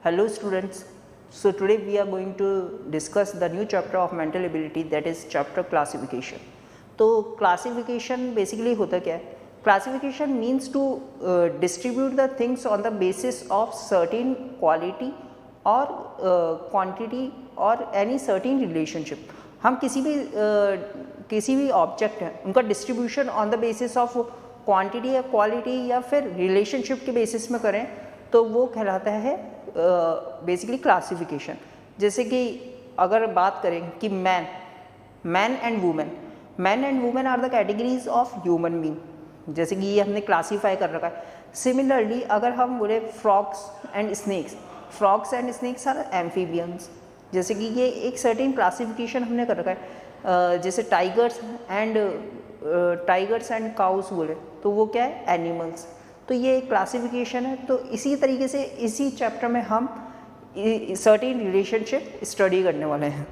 Hello students, so today we are going to discuss the new chapter of mental ability, that is chapter classification. तो classification basically होता क्या है? Classification means to distribute the things on the basis of certain quality or quantity or any certain relationship. हम किसी भी object है उनका distribution on the basis of quantity या क्वालिटी या फिर रिलेशनशिप के बेसिस में करें तो वो कहलाता है बेसिकली क्लासिफिकेशन. जैसे कि अगर बात करें कि man and women are the categories of human being, जैसे कि ये हमने क्लासीफाई कर रखा है. सिमिलरली अगर हम बोले frogs and snakes are amphibians, जैसे कि ये एक सर्टेन क्लासिफिकेशन हमने कर रखा है. जैसे टाइगर्स एंड काउस बोले तो वो क्या है, एनिमल्स. तो ये एक क्लासिफिकेशन है. तो इसी तरीके से इसी चैप्टर में हम सर्टेन रिलेशनशिप स्टडी करने वाले हैं.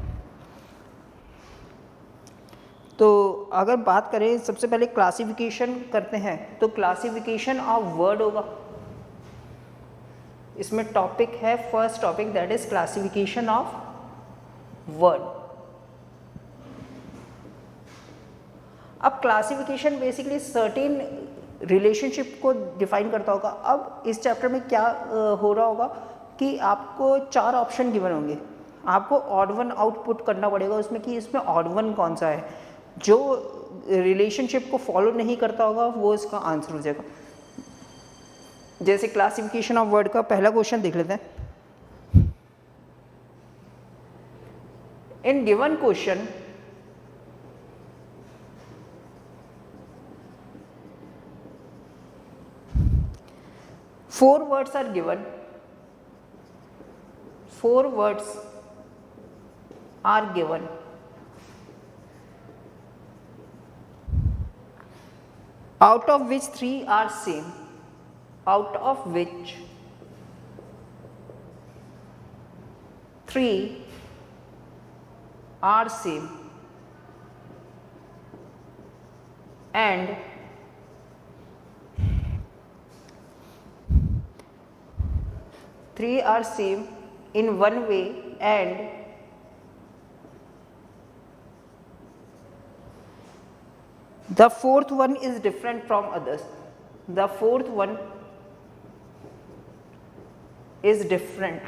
तो अगर बात करें सबसे पहले क्लासिफिकेशन करते हैं तो क्लासिफिकेशन ऑफ वर्ड होगा. इसमें टॉपिक है first topic, that is classification of word. अब क्लासिफिकेशन बेसिकली सर्टेन रिलेशनशिप को डिफाइन करता होगा. अब इस चैप्टर में क्या हो रहा होगा कि आपको 4 ऑप्शन गिवन होंगे, आपको ऑड वन आउटपुट करना पड़ेगा उसमें कि इसमें ऑड वन कौन सा है. जो रिलेशनशिप को फॉलो नहीं करता होगा वो इसका आंसर हो जाएगा. जैसे क्लासिफिकेशन ऑफ वर्ड का पहला क्वेश्चन देख लेते हैं. इन given question four words are given. Out of which 3 are same. Out of which 3 are same. And three are same in one way and the fourth one is different from others. The fourth one is different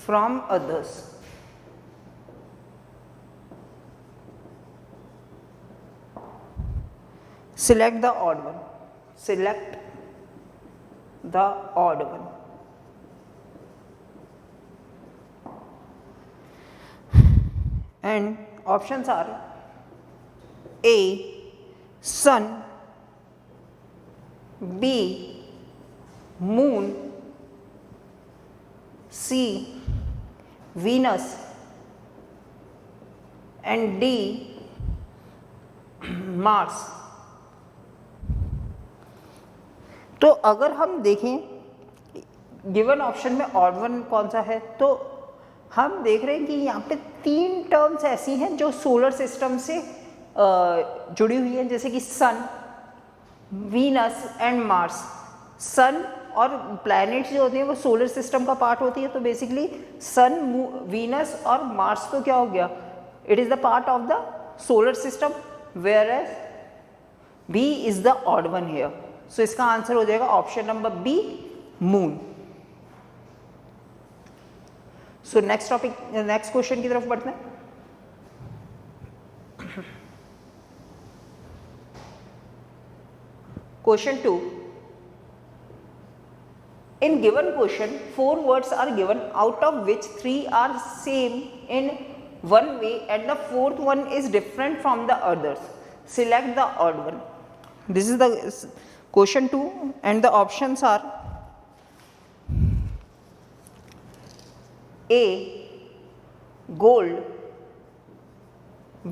from others. Select the odd one. And options are A, sun, B, moon, C, Venus, and D, Mars. तो अगर हम देखें given option में odd one कौन सा है तो हम देख रहे हैं कि यहाँ पे 3 टर्म्स ऐसी हैं जो सोलर सिस्टम से जुड़ी हुई हैं, जैसे कि सन, वीनस एंड मार्स. सन और प्लैनेट्स जो होते हैं वो सोलर सिस्टम का पार्ट होती है. तो बेसिकली सन, वीनस और मार्स तो क्या हो गया, it is the part of the solar system, whereas B is the odd one here. So इसका आंसर हो जाएगा option number B, moon. So next question की तरफ बढ़ते हैं. Question 2. In given question 4 words are given, out of which 3 are same in one way and the fourth one is different from the others. Select the odd one. This is the question 2 and the options are A, gold,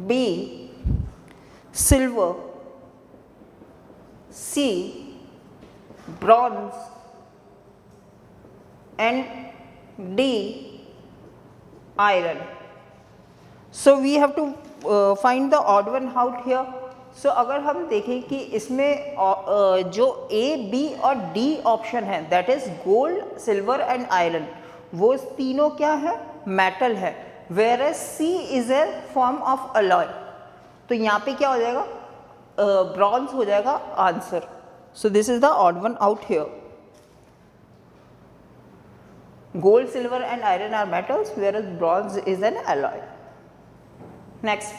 B, silver, C, bronze, and D, iron. So we have to find the odd one out here. So अगर हम देखें कि इसमें जो A, B और D option है that is gold, silver and iron, वो तीनों क्या है, मेटल है, whereas C is a form of alloy. तो यहाँ पे क्या हो जाएगा, ब्रॉन्ज हो जाएगा answer. So this is the odd one out here. Gold, silver and iron are metals whereas bronze is an alloy. Next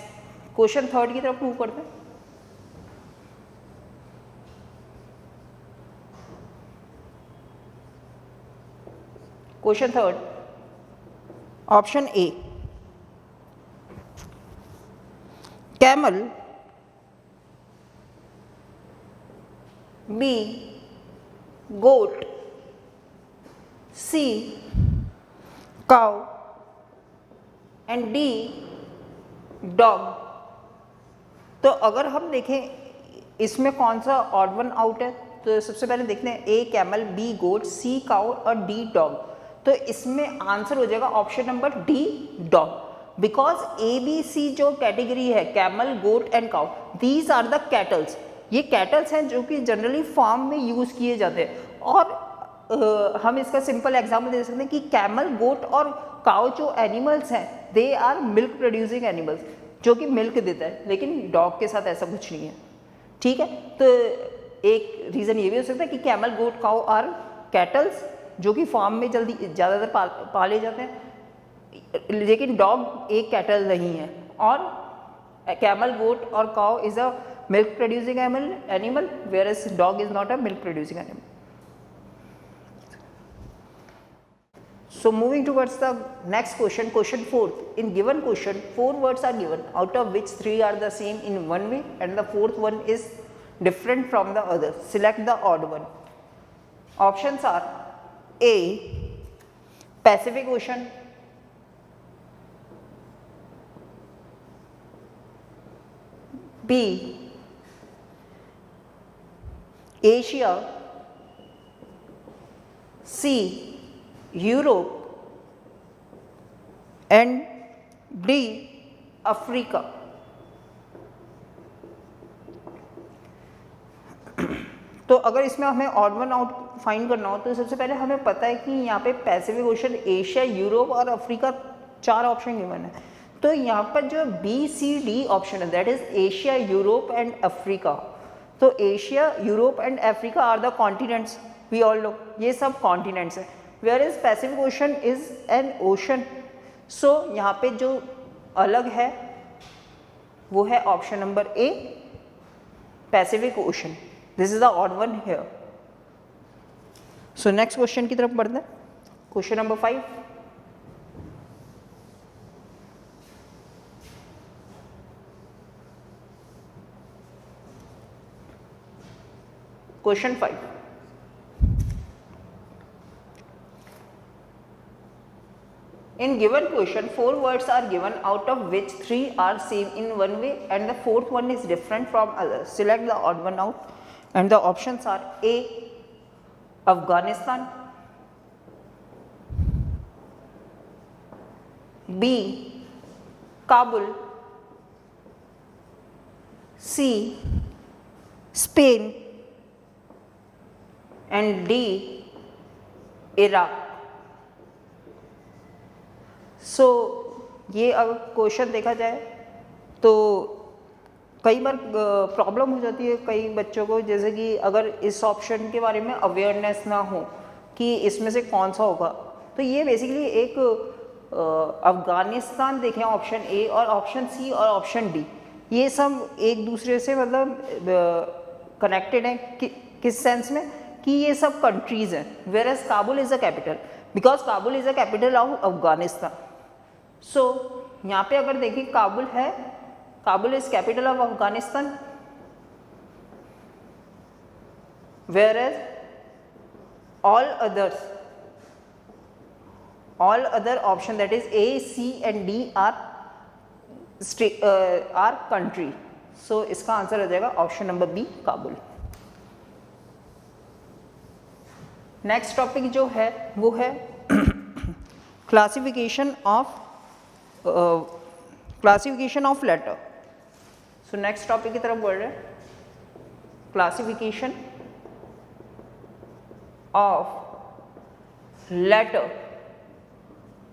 question third की तरफ मूव करते हैं। Question third, option A, camel, B goat, C cow and D dog. तो अगर हम देखें इसमें कौन सा ऑड वन आउट है, तो सबसे पहले देखते हैं A camel, B goat, C cow और डी डॉग। तो इसमें आंसर हो जाएगा option number D dog, because A B C जो कैटेगरी है camel, goat and cow, these are the cattles. ये कैटल्स हैं जो कि जनरली फार्म में यूज किए जाते हैं। और हम इसका सिंपल एग्जांपल दे सकते हैं कि कैमल, गोट और काउ जो एनिमल्स हैं they are milk producing animals, जो कि मिल्क देता है, लेकिन डॉग के साथ ऐसा कुछ नहीं है। ठीक है, तो एक रीज़न ये भी हो सकता है कि camel, goat, cow are cattles जो कि फार्म में ज़्यादातर पाले जाते हैं, लेकिन डॉग एक कैटल नहीं है। और कैमल, गोट और cow is a milk producing animal whereas dog is not a milk producing animal. So moving towards the next question, question 4th. In given question, 4 words are given, out of which 3 are the same in one way and the 4th one is different from the other. Select the odd one. Options are A, Pacific Ocean, B, Asia, C, Europe and D Africa. तो अगर इसमें हमें odd one out find करना हो तो सबसे पहले हमें पता है कि यहाँ पे पैसिफिक ओशन, एशिया, यूरोप और अफ्रीका 4 ऑप्शन गिवन है। तो यहाँ पर जो बी सी डी ऑप्शन है that is Asia, Europe and Africa. तो Asia, Europe and Africa are the continents, we all know ये सब कॉन्टिनेंट्स हैं। Whereas Pacific Ocean is an ocean, so यहाँ पे जो अलग है वो है option number A, Pacific Ocean. This is the odd one here. So next question की तरफ बढ़ते हैं, question number 5. Question 5. In given question, 4 words are given, out of which 3 are same in one way and the 4th one is different from others. Select the odd one out and the options are A, Afghanistan, B, Kabul, C, Spain and D, Iraq. सो ये अगर question देखा जाए तो कई बार problem हो जाती है कई बच्चों को, जैसे कि अगर इस ऑप्शन के बारे में अवेयरनेस ना हो कि इसमें से कौन सा होगा, तो ये बेसिकली एक अफ़गानिस्तान देखें ऑप्शन ए और ऑप्शन सी और ऑप्शन डी, ये सब एक दूसरे से मतलब कनेक्टेड हैं किस सेंस में कि ये सब कंट्रीज़ हैं, whereas Kabul is a capital, because Kabul is a capital of Afghanistan. So यहाँ पे अगर देखिए काबुल है, Kabul is capital of Afghanistan, whereas all other option that is A, C and D are country. So इसका आंसर हो जाएगा option number B, Kabul. Next topic जो है वो है classification of letter. So next topic की तरफ बढ़ रहे हैं, क्लासिफिकेशन ऑफ लेटर।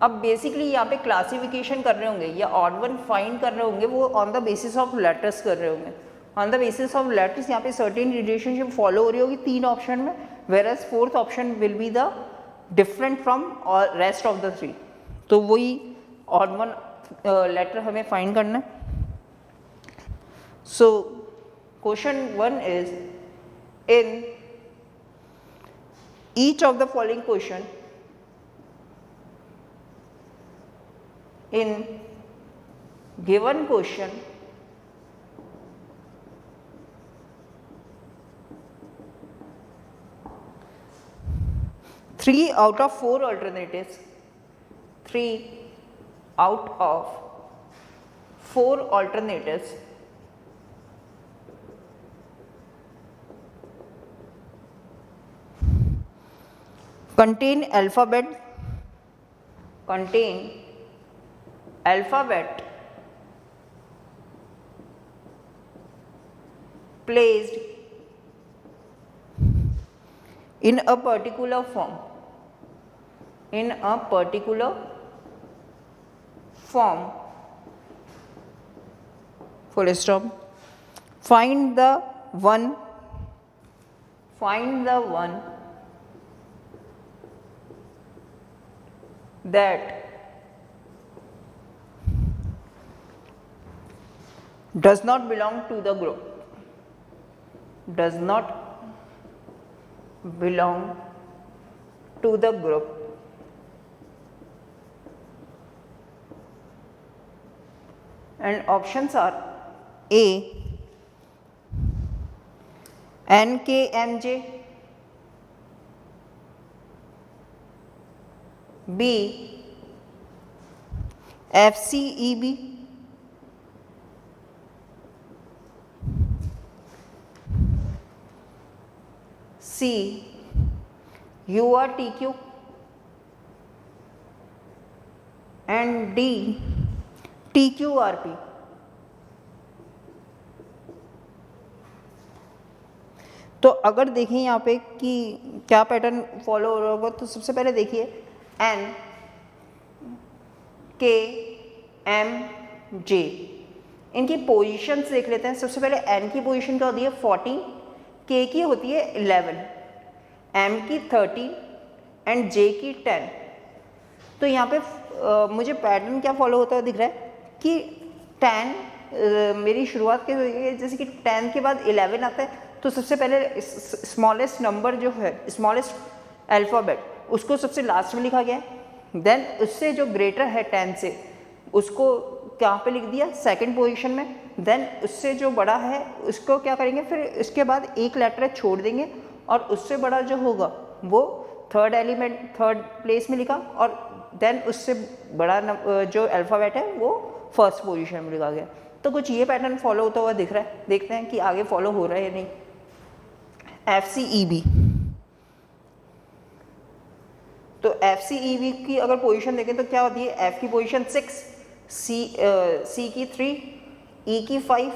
अब बेसिकली यहाँ पे क्लासिफिकेशन कर रहे होंगे या ऑड वन फाइंड कर रहे होंगे, वो on the basis of letters कर रहे होंगे। On the basis of letters यहाँ पे सर्टेन रिलेशनशिप फॉलो हो रही होगी 3 ऑप्शन में, whereas 4th option will be the different from और रेस्ट ऑफ द 3। तो वही ऑड वन लेटर हमें फाइंड करना है। So question 1 is, in each of the following question, in given question three out of four alternatives contain alphabet placed in a particular form, full stop. Find the one that does not belong to the group, and options are A, NKMJ, B, FCEB, C, URTQ, and D, TQRP। तो अगर देखें यहाँ पे कि क्या pattern follow हो रहा होगा, तो सबसे पहले देखिए N, K, M, J, इनकी पोजीशंस देख लेते हैं। सबसे पहले N की पोजीशन क्या होती है 14, K की होती है 11, M की 13 एंड J की 10। तो यहाँ पे मुझे पैटर्न क्या फॉलो होता है दिख रहा है कि 10 मेरी शुरुआत के जैसे कि 10 के बाद 11 आता है, तो सबसे पहले स्मॉलेस्ट नंबर जो है, स्मॉलेस्ट अल्फ़ाबेट, उसको सबसे लास्ट में लिखा गया है। देन उससे जो ग्रेटर है 10 से, उसको कहाँ पे लिख दिया, सेकंड पोजीशन में। देन उससे जो बड़ा है उसको क्या करेंगे, फिर इसके बाद एक लेटर छोड़ देंगे और उससे बड़ा जो होगा वो थर्ड एलिमेंट, थर्ड प्लेस में लिखा, और देन उससे बड़ा जो अल्फ़ाबेट है वो फर्स्ट पोजीशन में लिखा गया। तो कुछ ये पैटर्न फॉलो होता हुआ दिख रहा है, देखते हैं कि आगे फॉलो हो रहा है या नहीं। FCEB, तो FCEB की अगर पोजीशन देखें तो क्या होती है, F की पोजीशन 6, C की 3, E की 5,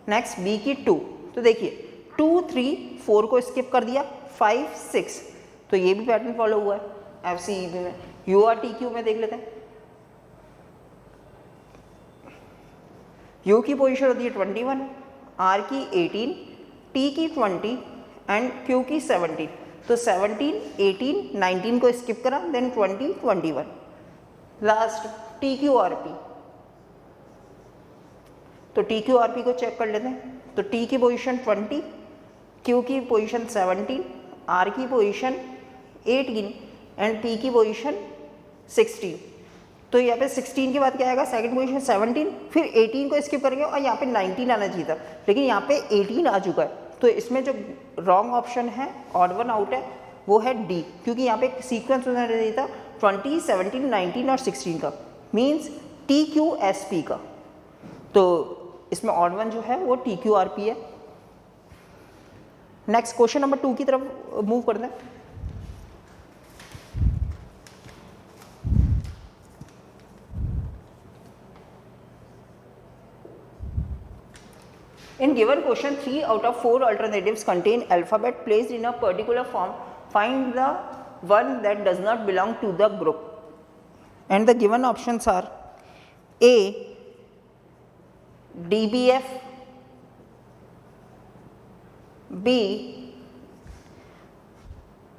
नेक्स्ट B की 2। तो देखिए 2, 3, 4 को स्किप कर दिया, 5, 6, तो ये भी पैटर्न फॉलो हुआ है FCEB में। URTQ में देख लेते हैं। U की पोजीशन होती है 21, R की 18, T की 20 एंड Q की 17। तो 17, 18, 19 को स्किप करा, देन 20, 21, लास्ट TQRP। तो TQRP को चेक कर लेते हैं। तो T की पोजीशन 20, Q की पोजीशन 17, R की पोजीशन 18 एंड P की पोजीशन 16। तो यहाँ पे 16 के बाद क्या आएगा, सेकंड पोजीशन 17, फिर 18 को स्किप करेंगे और यहाँ पे 19 आना चाहिए था, लेकिन यहाँ पे 18 आ चुका है। तो इसमें जो रॉन्ग ऑप्शन है, ऑड वन आउट है, वो है डी, क्योंकि यहाँ पे सीक्वेंस उन्होंने दिया था 20, 17, 19 और 16 का, मीन्स TQSP का। तो इसमें ऑड वन जो है वो TQRP है। नेक्स्ट क्वेश्चन नंबर 2 की तरफ मूव करते हैं। In given question, 3 out of 4 alternatives contain alphabet placed in a particular form. Find the one that does not belong to the group. And the given options are A. DBF, B.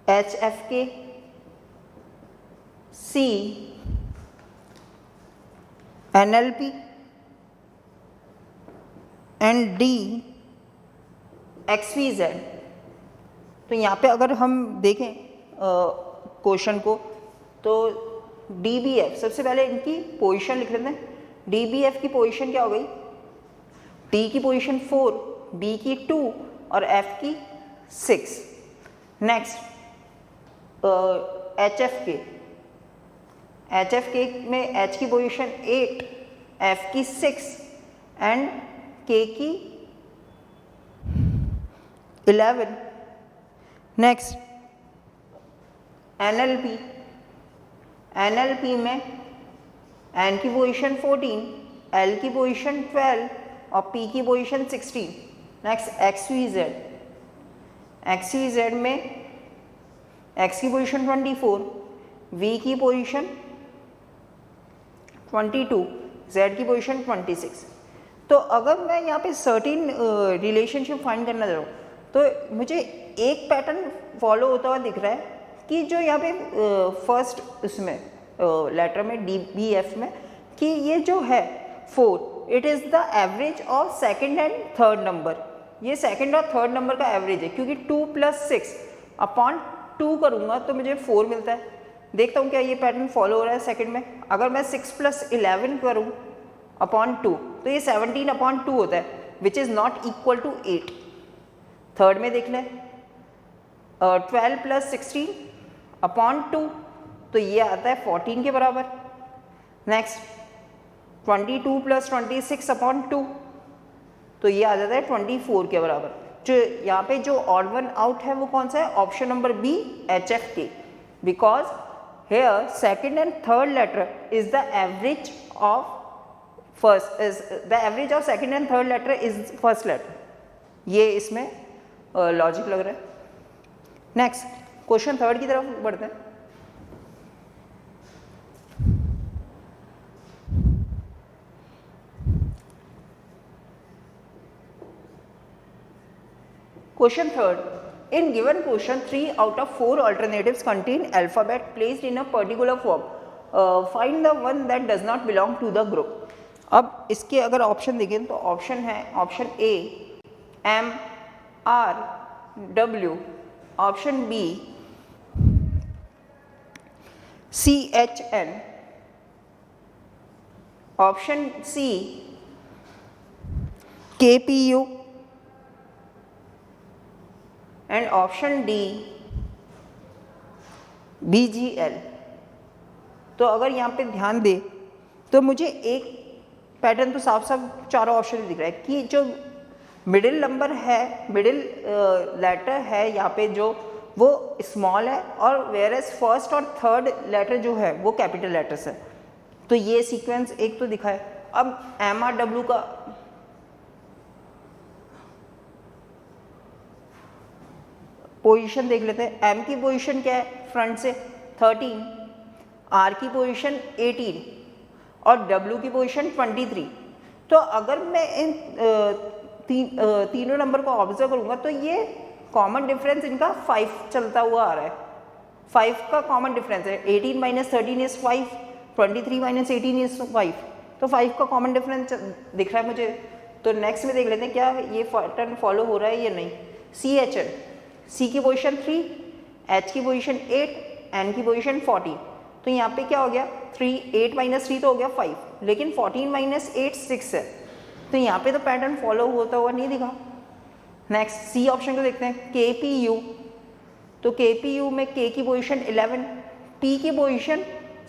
HFK, C. NLP and D XYZ। तो यहाँ पे अगर हम देखें question को तो DBF सबसे पहले इनकी पोजीशन लिख लेते हैं। DBF की पोजीशन क्या हो गई, D की पोजीशन 4, B की 2 और F की 6। नेक्स्ट HFK में H की पोजीशन 8, F की 6 एंड K की 11। नेक्स्ट NLP में N की पोजीशन 14, L की पोजीशन 12 और P की पोजीशन 16। नेक्स्ट XYZ में X की पोजीशन 24, V की पोजीशन 22, Z की पोजीशन 26। तो अगर मैं यहाँ पे सर्टेन रिलेशनशिप फाइंड करना चाहूँ तो मुझे एक पैटर्न फॉलो होता हुआ दिख रहा है कि जो यहाँ पे फर्स्ट उसमें लेटर में DBF में कि ये जो है 4, it is the average of second and third number. ये सेकंड और थर्ड नंबर का एवरेज है क्योंकि 2 + 6 अपॉन 2 करूँगा तो मुझे 4 मिलता है। देखता हूँ क्या ये पैटर्न फॉलो हो रहा है सेकंड में। अगर मैं 6 + 11 करूँ अपॉन 2 तो ये 17 अपॉन 2 होता है which is not equal to 8। Third में देख लें 12 + 16 अपॉन 2 तो ये आता है 14 के बराबर। नेक्स्ट 22 + 26 अपॉन 2 तो ये आ जाता है 24 के बराबर। जो यहाँ पे जो ऑड वन आउट है वो कौन सा है, option number B HFK, because here second and third letter is the average of first is the average of second and third letter is first letter. ये इसमें लॉजिक लग रहा है। नेक्स्ट क्वेश्चन थर्ड की तरफ बढ़ते हैं। Question third. In given question, 3 out of 4 alternatives contain alphabet placed in a particular form. Find the one that does not belong to the group. अब इसके अगर ऑप्शन देखें तो ऑप्शन है option A M R W, option B C H N, option C K P U and option D BGL। तो अगर यहाँ पे ध्यान दे तो मुझे एक पैटर्न तो साफ साफ चारों ऑप्शन दिख रहा है कि जो मिडिल नंबर है, मिडिल लेटर है यहाँ पे जो वो स्मॉल है और वेयरएज फर्स्ट और थर्ड लेटर जो है वो कैपिटल लेटर्स है। तो ये सीक्वेंस एक तो दिखा है। अब MRW का पोजीशन देख लेते हैं। M की पोजीशन क्या है फ्रंट से 13, R की पोजीशन 18 और W की पोजीशन 23। तो अगर मैं इन तीनों नंबर को ऑब्जर्व करूंगा तो ये कॉमन डिफरेंस इनका 5 चलता हुआ आ रहा है। 5 का कॉमन डिफरेंस है। 18 - 13 इज 5, 23 - 18 इज 5। तो 5 का कॉमन डिफरेंस दिख रहा है मुझे। तो नेक्स्ट में देख लेते हैं क्या ये पैटर्न फॉलो हो रहा है या नहीं। CHN, C की पोजीशन 3, H की पोजीशन 8, N की पोजीशन 40। तो यहाँ पे क्या हो गया 8 - 3 तो हो गया 5, लेकिन 14 - 8 6 है। तो यहाँ पे तो पैटर्न फॉलो होता हुआ नहीं दिखा। नेक्स्ट C ऑप्शन को देखते हैं KPU। तो KPU में K की पोजीशन 11, P की पोजीशन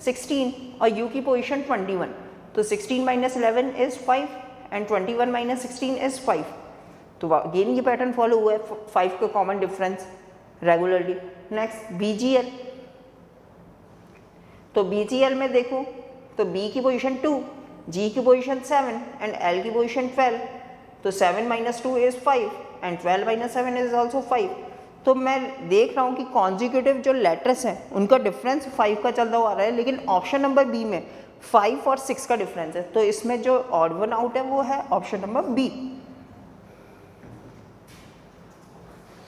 16 और U की पोजीशन 21। तो 16 - 11 इज 5 एंड 21 - 16 इज 5। तो अगेन ये पैटर्न फॉलो हुआ है 5 का common difference regularly. Next BGL। तो BGL में देखो तो B की पोजीशन 2, G की पोजीशन 7 एंड L की पोजीशन 12। तो 7 - 2 इज़ 5 एंड 12 - 7 इज़ ऑल्सो 5। तो मैं देख रहा हूँ कि कॉन्जिक्यूटिव जो लेटर्स हैं उनका डिफरेंस 5 का चलता हुआ आ रहा है, लेकिन ऑप्शन नंबर बी में 5 और 6 का डिफरेंस है, तो इसमें जो ऑड वन आउट है वो है option number B.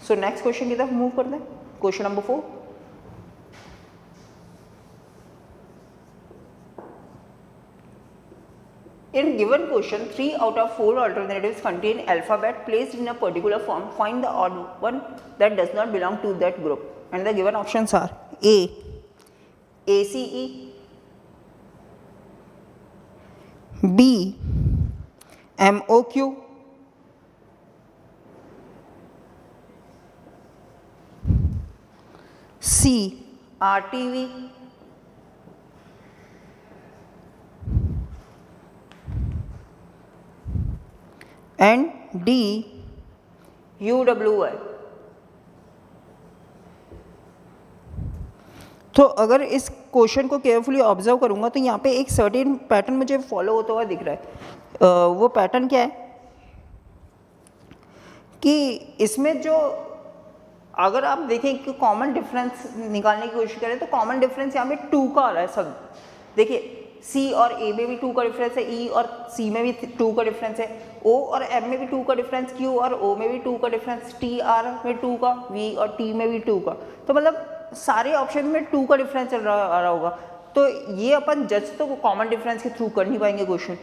So next question की तरफ मूव करते हैं, question number 4। In given question, 3 out of 4 alternatives contain alphabet placed in a particular form. Find the odd one that does not belong to that group. And the given options are A. ACE, B. MOQ, C. RTV, and D. UWI। तो अगर इस question को carefully observe करूँगा तो यहाँ पे एक certain pattern मुझे फॉलो होता हुआ दिख रहा है। वो पैटर्न क्या है कि इसमें जो अगर आप देखें कि कॉमन डिफरेंस निकालने की कोशिश करें तो कॉमन डिफरेंस यहाँ पे 2 का आ रहा है सब। देखिए C और A में भी 2 का डिफरेंस है, E और C में भी 2 का डिफरेंस है, O और M में भी 2 का डिफरेंस, Q और O में भी 2 का डिफरेंस, T R में 2 का, V और T में भी 2 का। तो मतलब सारे ऑप्शन में 2 का डिफरेंस चल रहा आ रहा होगा। तो ये अपन जज तो कॉमन डिफरेंस के थ्रू कर नहीं पाएंगे क्वेश्चन,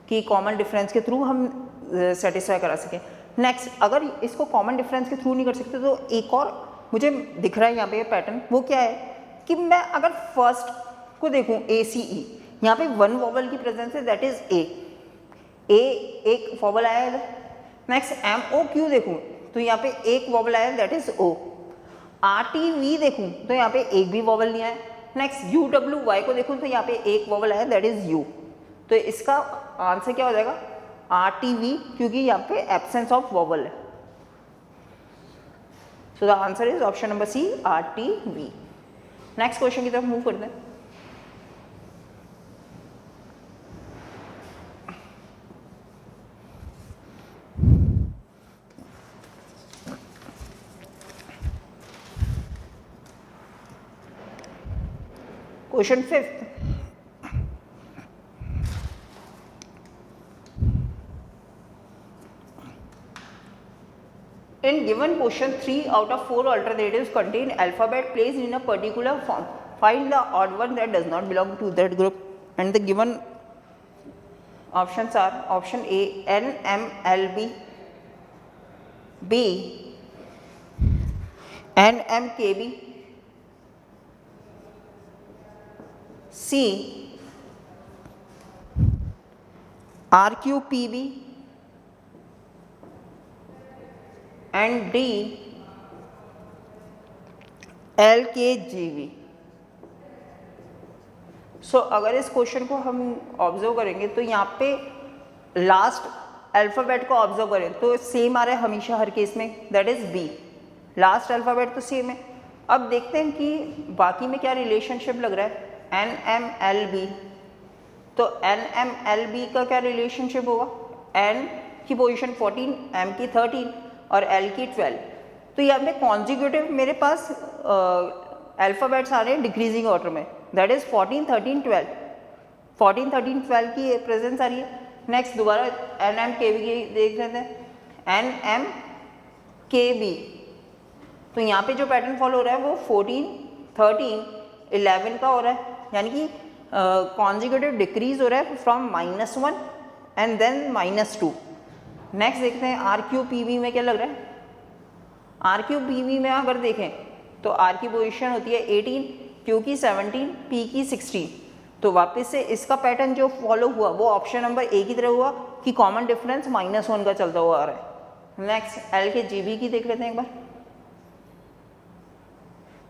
कि कॉमन डिफरेंस के थ्रू हम सेटिस्फाई करा सकें। नेक्स्ट, अगर इसको कॉमन डिफरेंस के थ्रू नहीं कर सकते तो एक और मुझे दिख रहा है यहाँ पे पैटर्न, वो क्या है कि मैं अगर फर्स्ट को देखूँ ACE, यहाँ पे 1 वॉवल की प्रेजेंस है, दैट इज ए एक वॉवल आया है। नेक्स्ट MOQ देखूँ तो यहाँ पे एक वॉवल आया है, दैट इज O। RTV देखूँ तो यहाँ पे एक भी वॉवल नहीं आया। नेक्स्ट UWY को देखूँ तो यहाँ पे एक वॉवल आया है, दैट इज U। तो इसका आंसर क्या हो जाएगा RTV, क्योंकि यहाँ पे एब्सेंस ऑफ वॉवल है। So the answer is option number C, RTV। Next question की तरफ मूव करते हैं। Question 5th. In given question, 3 out of 4 alternatives contain alphabet placed in a particular form. Find the odd one that does not belong to that group. And the given options are option A NMLB, B NMKB, C RQPB, and D LKGB। सो अगर इस question को हम observe करेंगे तो यहाँ पे last alphabet को observe करें तो सेम आ रहा है हमेशा हर केस में, that is B। Last alphabet तो सेम है। अब देखते हैं कि बाकी में क्या रिलेशनशिप लग रहा है। NMLB, तो NMLB का क्या रिलेशनशिप होगा, N की पोजीशन 14, M की 13 और L की 12। तो यहाँ पे कॉन्जिक्यूटिव मेरे पास अल्फ़ाबेट्स आ रहे हैं डिक्रीजिंग ऑर्डर में, दैट इज 14, 13, 12। 14, 13, 12 की प्रेजेंस आ रही है। नेक्स्ट दोबारा NMKB की देख लेते हैं, NMKB। तो यहाँ पे जो पैटर्न फॉलो हो रहा है वो 14, 13, 11 का हो रहा है, यानी कि कॉन्जिक्यूटिव डिक्रीज हो रहा है फ्रॉम -1 एंड देन -2। नेक्स्ट देखते हैं RQPB में क्या लग रहा है। RQPB में अगर देखें तो R की पोजीशन होती है 18, Q की 17, P की 16। तो वापस से इसका पैटर्न जो फॉलो हुआ वो ऑप्शन नंबर A की तरह हुआ कि कॉमन डिफरेंस -1 का चलता हुआ आ रहा है। नेक्स्ट LKGB की देख लेते हैं एक बार।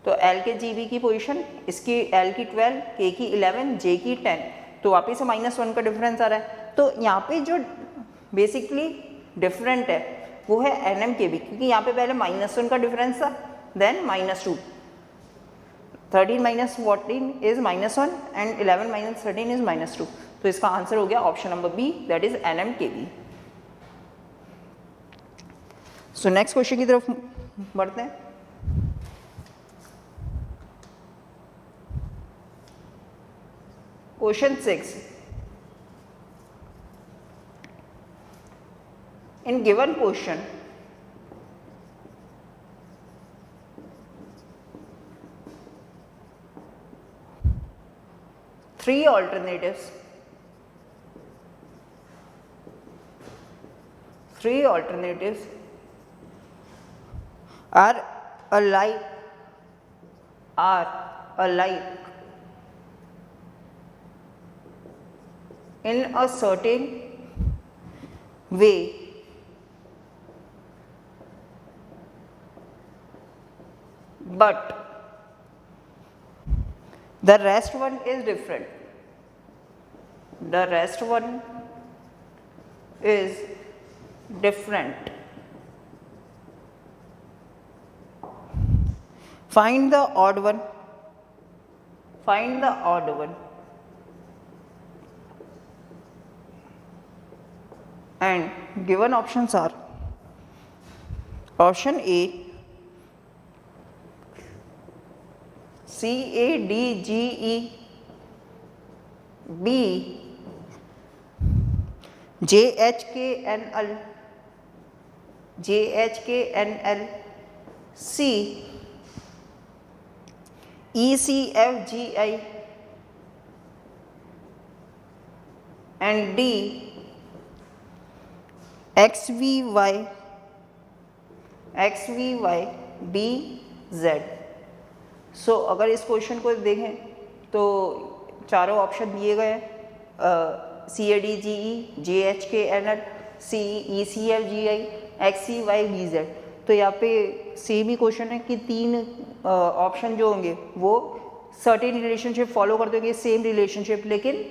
तो LKGB की पोजीशन, इसकी L की 12, K की 11, J की 10, तो वापस से -1 का डिफरेंस आ रहा है। तो यहाँ पे जो बेसिकली डिफरेंट है वो है NMKB, क्योंकि यहाँ पे पहले -1 का डिफरेंस था, देन -2। 13 - 14 is -1 and 11 - 13 is -2। तो इसका आंसर हो गया option number B, that is NMKB। So next question की तरफ बढ़ते हैं। Question 6, in given question three alternatives are alike in a certain way, but the rest one is different. Find the odd one. And given options are option A, CADGE, B, JHKNL, C, ECFGI, and D, XVYBZ। सो अगर इस question को देखें तो चारों option दिए गए हैं, CADGE, JHKNL, ECFGI, XVYBZ। तो यहाँ पे सेम ही क्वेश्चन है कि तीन ऑप्शन जो होंगे वो सर्टेन रिलेशनशिप फॉलो करते होंगे, सेम रिलेशनशिप, लेकिन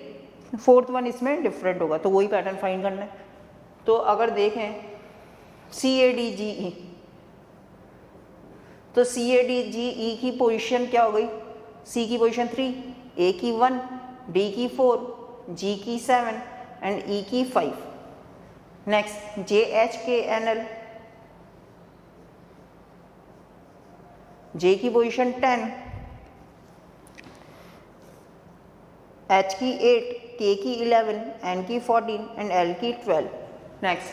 फोर्थ वन इसमें डिफरेंट होगा, तो वही पैटर्न फाइंड करना है। तो अगर देखें CADGE, तो CADGE की पोजीशन क्या हो गई? C की पोजीशन 3, A की 1, D की 4, G की 7 एंड E की 5। नेक्स्ट JHKNL, J की पोजीशन 10, H की 8, K की 11, N की 14 एंड L की 12। नेक्स्ट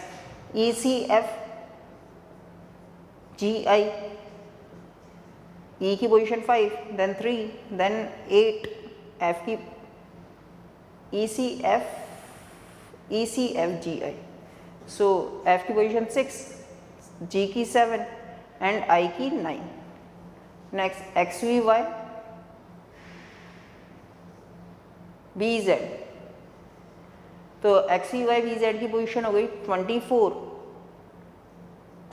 ECFGI, E की पोजीशन 5, देन 3, देन 8, F की ECFGI, सो F की पोजीशन 6, G की 7 एंड I की 9। नेक्स्ट XVYBZ, तो XVYBZ की पोजीशन हो गई 24,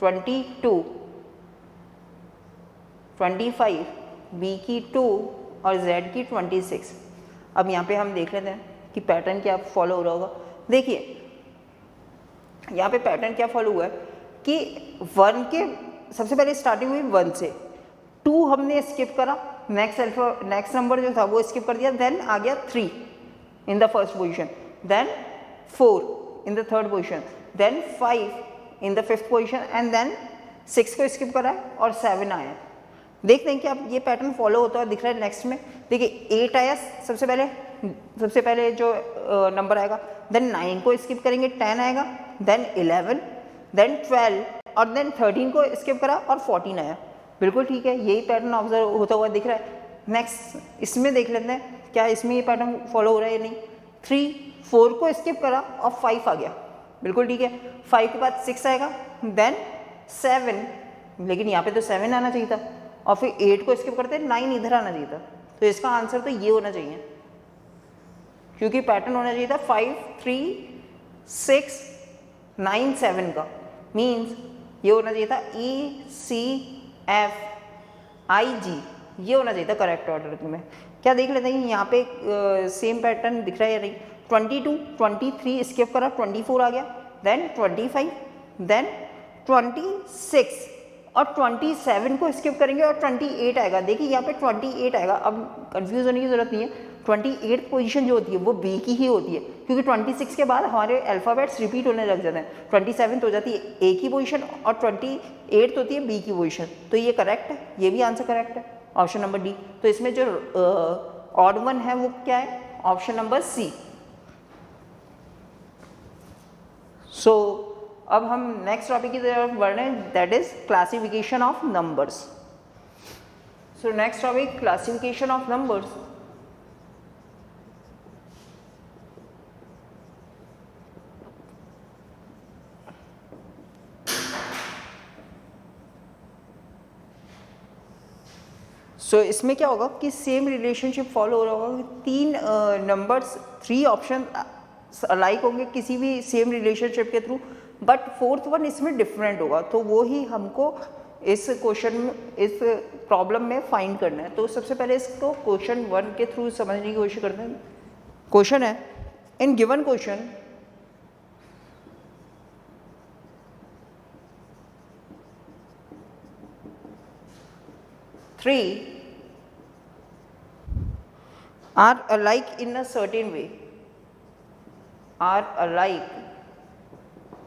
22, 25, B की 2 और Z की 26। अब यहाँ पे हम देख लेते हैं कि पैटर्न क्या फॉलो हो रहा होगा। देखिए यहाँ पे पैटर्न क्या फॉलो हुआ है कि 1 के सबसे पहले स्टार्टिंग हुई 1 से, 2 हमने स्किप करा, नेक्स्ट नंबर जो था वो स्किप कर दिया, देन आ गया 3 in the first position, then 4 in the third position, then 5 in the fifth position and then 6 को स्किप करा है और 7 आया। देखते हैं कि अब ये पैटर्न फॉलो होता है, दिख रहा है। नेक्स्ट में देखिए 8 आया सबसे पहले जो नंबर आएगा, देन 9 को स्किप करेंगे, 10 आएगा, देन 11, देन 12 और देन 13 को स्किप करा और 14 आया। बिल्कुल ठीक है, यही पैटर्न ऑब्जर्व होता हुआ दिख रहा है। नेक्स्ट इसमें देख लेते हैं क्या इसमें ये पैटर्न फॉलो हो रहा है या नहीं। 3, 4 को स्किप करा और 5 आ गया, बिल्कुल ठीक है। 5 के बाद 6 आएगा, देन 7, लेकिन यहाँ पे तो 7 आना चाहिए था, और फिर 8 को स्किप करते 9 इधर आना चाहिए था। तो इसका आंसर तो ये होना चाहिए, क्योंकि पैटर्न होना चाहिए था 5, 3, 6, 9, 7 का। मीन्स ये होना चाहिए था ECFIG, ये होना चाहिए था करेक्ट ऑर्डर में। क्या देख लेते हैं यहाँ पे सेम पैटर्न दिख रहा है या नहीं। 22, 23 स्किप करा, 24 आ गया, देन 25, देन 26 और 27 को स्किप करेंगे और 28 आएगा। देखिए यहाँ पे 28 आएगा। अब कंफ्यूज होने की जरूरत नहीं है, 28th पोजीशन जो होती है वो बी की ही होती है, क्योंकि 26 के बाद हमारे अल्फ़ाबेट्स रिपीट होने लग जाते हैं। 27th हो जाती है ए की पोजीशन और 28th होती है बी की पोजीशन। तो ये करेक्ट है, ये भी आंसर करेक्ट है, ऑप्शन नंबर डी। तो इसमें जो ऑड वन है वो क्या है, ऑप्शन नंबर सी। सो अब हम नेक्स्ट टॉपिक की तरफ बढ़ रहे हैं, that is classification of numbers. So next topic classification of numbers. So इसमें क्या होगा कि सेम रिलेशनशिप फॉलो हो रहा होगा कि तीन नंबर्स, 3 ऑप्शन अलाइक होंगे किसी भी सेम रिलेशनशिप के थ्रू, बट फोर्थ वन इसमें डिफरेंट होगा। तो वो ही हमको इस क्वेश्चन में, इस प्रॉब्लम में फाइंड करना है। तो सबसे पहले इसको क्वेश्चन 1 के थ्रू समझने की कोशिश करते हैं। क्वेश्चन है, इन given question three are alike in a certain way, are alike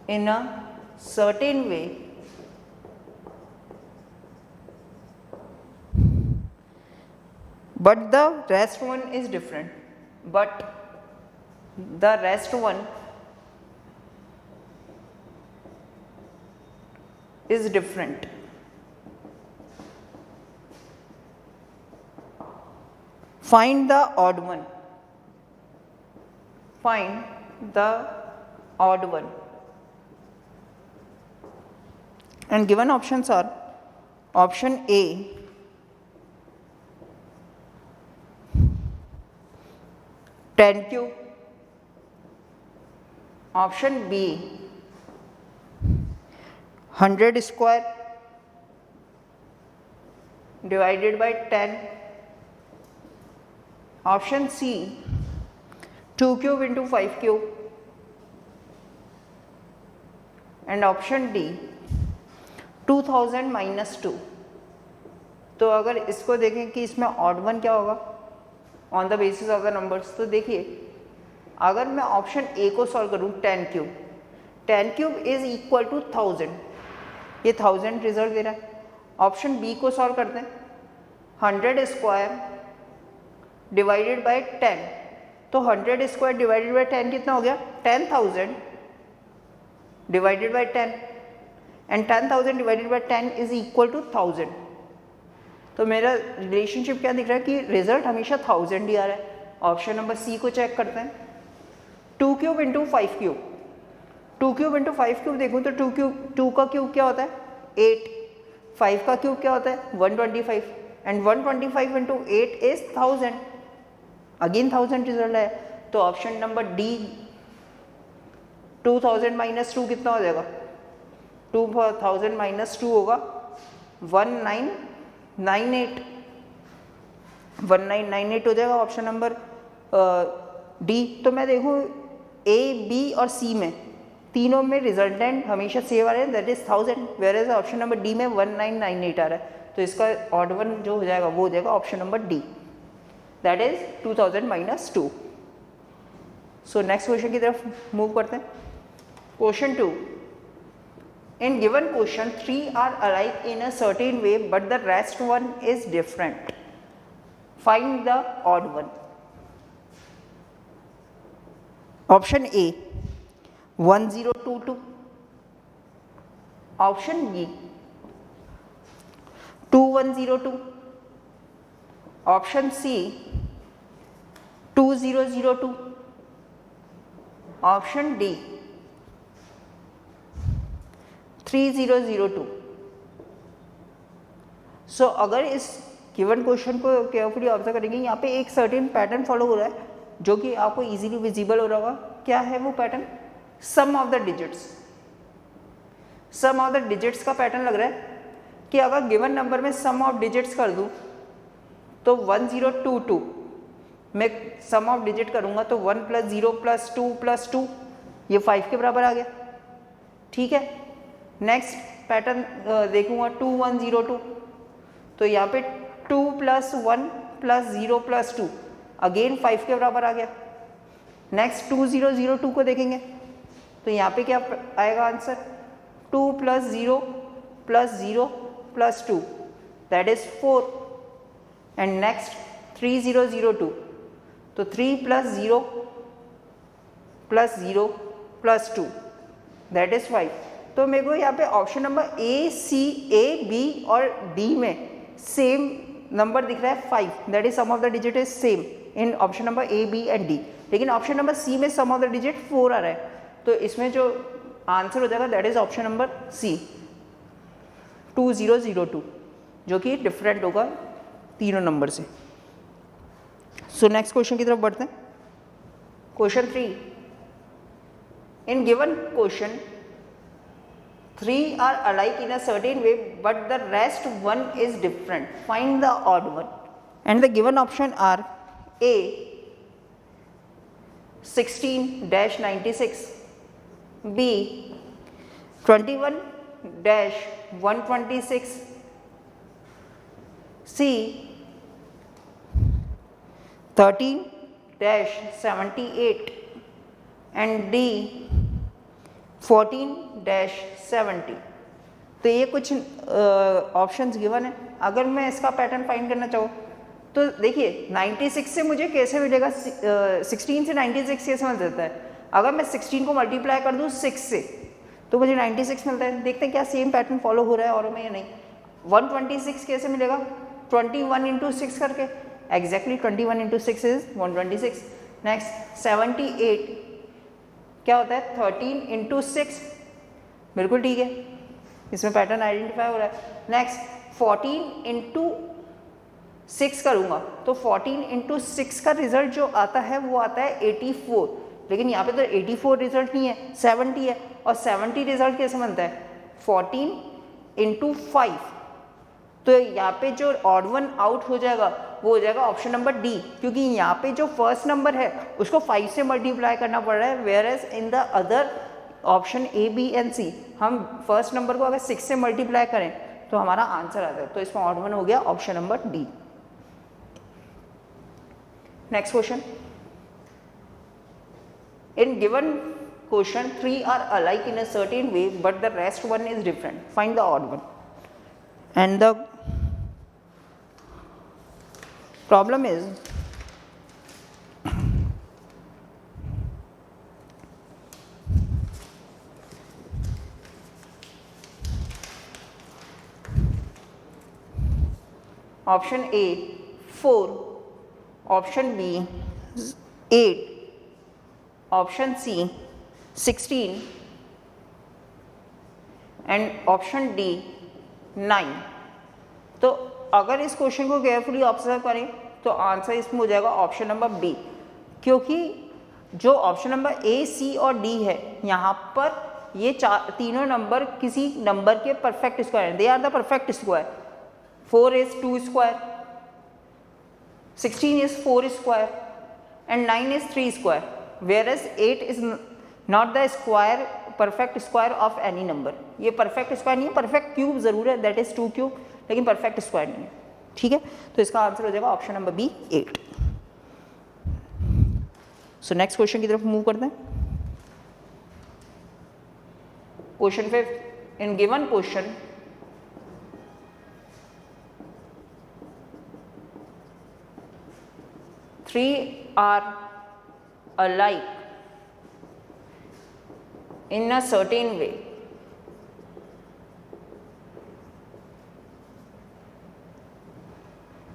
in a certain way, but the rest one is different, but the rest one is different. Find the odd one. Find the odd one. And given options are option A, 10 cube, option B, 100 square divided by 10, option C, 2 cube into 5 cube, and option D, 2000 minus 2. तो अगर इसको देखें कि इसमें odd one क्या होगा on the basis of the numbers, तो देखिए अगर मैं ऑप्शन ए को सॉल्व करूं 10 क्यूब इज इक्वल टू 1000, ये 1000 रिजल्ट दे रहा है। ऑप्शन बी को सॉल्व करते हैं, 100 स्क्वायर डिवाइडेड बाय 10, तो 100 स्क्वायर डिवाइडेड बाय 10 कितना हो गया, 10,000 डिवाइडेड बाय 10, एंड 10,000 divided by 10 is equal to 1000। तो मेरा रिलेशनशिप क्या दिख रहा है कि रिजल्ट हमेशा 1000 ही आ रहा है। ऑप्शन नंबर सी को चेक करते हैं, 2 cube into 5 cube, 2 cube into 5 cube देखूँ तो 2 का क्यूब क्या होता है 8, 5 का क्यूब क्या होता है 125, and 125 into 8 is 1000, again 1000 result है। तो ऑप्शन नंबर डी 2000 माइनस 2 कितना हो जाएगा, 2000 माइनस 2 होगा 1998 हो जाएगा ऑप्शन नंबर डी। तो मैं देखूँ ए बी और सी में तीनों में रिजल्टेंट हमेशा सेम आ रहे हैं, that is 1000, whereas option number D में 1998 आ रहा है। तो इसका ऑड वन जो हो जाएगा वो हो जाएगा option number D, that is 2000 minus 2। So next question की तरफ मूव करते हैं। Question 2, in given question 3 are alike in a certain way but the rest one is different, find the odd one. Option A, 1022, option B, 2102, option C, 2002, option D, 3002। सो अगर इस given question को carefully observe करेंगे, यहाँ पे एक certain pattern follow हो रहा है जो कि आपको इजीली विजिबल हो रहा होगा। क्या है वो pattern, sum of the digits, sum of the digits का पैटर्न लग रहा है कि अगर गिवन नंबर में सम ऑफ डिजिट्स कर दूं तो 1022 मैं सम ऑफ डिजिट करूंगा तो 1 + 0 + 2 + 2 ये 5 के बराबर आ गया, ठीक है। नेक्स्ट पैटर्न देखूंगा 2102, तो यहाँ पे 2 + 1 + 0 + 2 अगेन 5 के बराबर आ गया। नेक्स्ट 2002 को देखेंगे तो यहाँ पे क्या आएगा answer, 2 + 0 + 0 + 2 that is 4। And next 3002 तो 3 + 0 + 0 + 2 दैट इज 5। तो मेरे को यहाँ पे option number A, C, A, B और डी में सेम नंबर दिख रहा है 5, that is sum of the digit is same in option number A, B and D. लेकिन ऑप्शन नंबर सी में सम ऑफ द डिजिट 4 आ रहा है, तो इसमें जो आंसर हो जाएगा that is option number C 2002, जो कि डिफरेंट होगा तीनों नंबर से। सो नेक्स्ट क्वेश्चन की तरफ बढ़ते हैं। Question 3, in given question 3 are alike in a certain way but the rest one is different, find the odd one। and the given option are A 16-96, B 21-126, C 13-78 and D 14-70। तो ये कुछ options given है। अगर मैं इसका pattern find करना चाहूँ तो देखिए 96 से मुझे कैसे मिलेगा, 16 से 96 कैसे मिल जाता है। अगर मैं 16 को मल्टीप्लाई कर दूँ 6 से तो मुझे 96 मिलता है। देखते हैं क्या सेम पैटर्न फॉलो हो रहा है और में या नहीं। 126 कैसे मिलेगा, 21 × 6 करके, एग्जैक्टली 21 × 6 इज 126। नेक्स्ट 78 क्या होता है, 13 × 6, बिल्कुल ठीक है, इसमें पैटर्न आइडेंटिफाई हो रहा है। नेक्स्ट 14 × 6 करूँगा तो 14 × 6 का रिजल्ट जो आता है वो आता है 84, लेकिन यहाँ पे तो 84 रिजल्ट नहीं है, 70 है। और 70 रिजल्ट कैसे बनता है, 14 × 5। तो यहाँ पे जो ऑड वन आउट हो जाएगा वो हो जाएगा ऑप्शन नंबर डी, क्योंकि यहाँ पे जो फर्स्ट नंबर है उसको 5 से मल्टीप्लाई करना पड़ रहा है, whereas in the other option A, B and C हम फर्स्ट नंबर को अगर 6 से मल्टीप्लाई करें तो हमारा आंसर आता है। तो इसमें ऑड वन हो गया option number D. Next question, in given question 3 are alike in a certain way but the rest one is different, find the odd one। and the problem is option A 4, option B 8, option C 16 and option D 9। तो अगर इस question को carefully observe करें तो answer इसमें हो जाएगा option number B, क्योंकि जो ऑप्शन नंबर ए, सी और डी है यहाँ पर ये तीनों नंबर किसी नंबर के परफेक्ट स्क्वायर हैं, they are the perfect square. 4 is 2 square, 16 is 4 square and 9 is 3 square, whereas 8 is not the square, perfect square of any number। ये परफेक्ट स्क्वायर नहीं है, परफेक्ट क्यूब जरूर है, दैट इज 2 क्यूब, लेकिन perfect square नहीं है। ठीक है, तो इसका आंसर हो जाएगा option number B 8। So next question की तरफ मूव करते हैं। Question 5, in given question 3 are alike in a certain way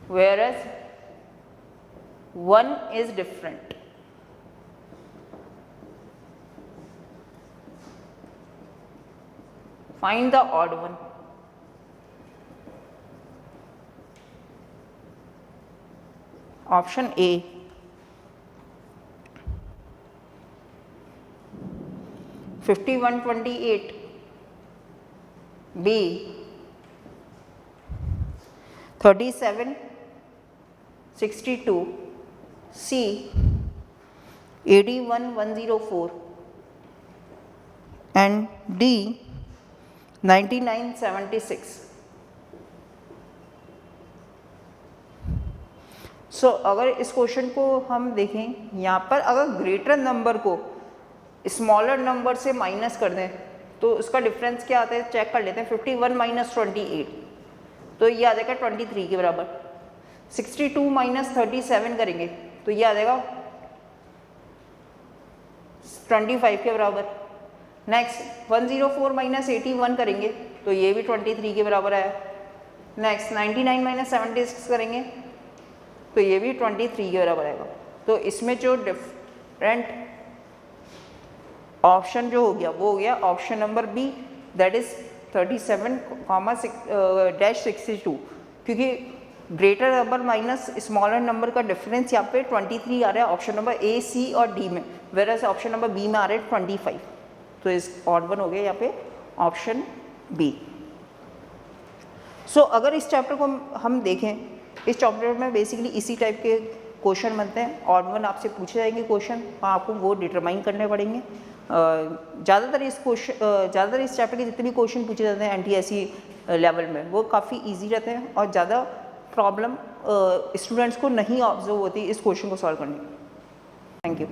whereas one is different, find the odd one। Option A 51-28, B 37-62, C 81-104 and D 99-76। So अगर इस question को हम देखें, यहाँ पर अगर ग्रेटर नंबर को स्मॉलर नंबर से माइनस कर दें तो उसका डिफरेंस क्या आता है, चेक कर लेते हैं। 51 माइनस 28, तो ये आ जाएगा 23 के बराबर। 62 माइनस 37 करेंगे तो ये आ जाएगा 25 के बराबर। नेक्स्ट 104 माइनस 81 करेंगे तो ये भी 23 के बराबर आया। नेक्स्ट 99 माइनस 76 करेंगे तो ये भी 23 के बराबर आएगा। तो इसमें जो डिफरेंट ऑप्शन जो हो गया वो हो गया option number B, that is 37,-62, क्योंकि greater number minus smaller number का डिफरेंस यहाँ पे 23 आ रहा है ऑप्शन नंबर ए, सी और डी में, वेरएज़ ऑप्शन नंबर बी में आ रहा है 25। तो इस ऑड वन हो गया यहाँ पे ऑप्शन बी। सो अगर इस चैप्टर को हम देखें, इस चैप्टर में बेसिकली इसी टाइप के क्वेश्चन बनते हैं। ऑड वन आपसे पूछे जाएंगे क्वेश्चन, आपको वो डिटरमाइन करने पड़ेंगे। ज़्यादातर इस चैप्टर के जितने भी क्वेश्चन पूछे जाते हैं NTSE लेवल में वो काफ़ी इजी रहते हैं और ज़्यादा प्रॉब्लम स्टूडेंट्स को नहीं ऑब्जर्व होती इस क्वेश्चन को सॉल्व करने में। Thank you.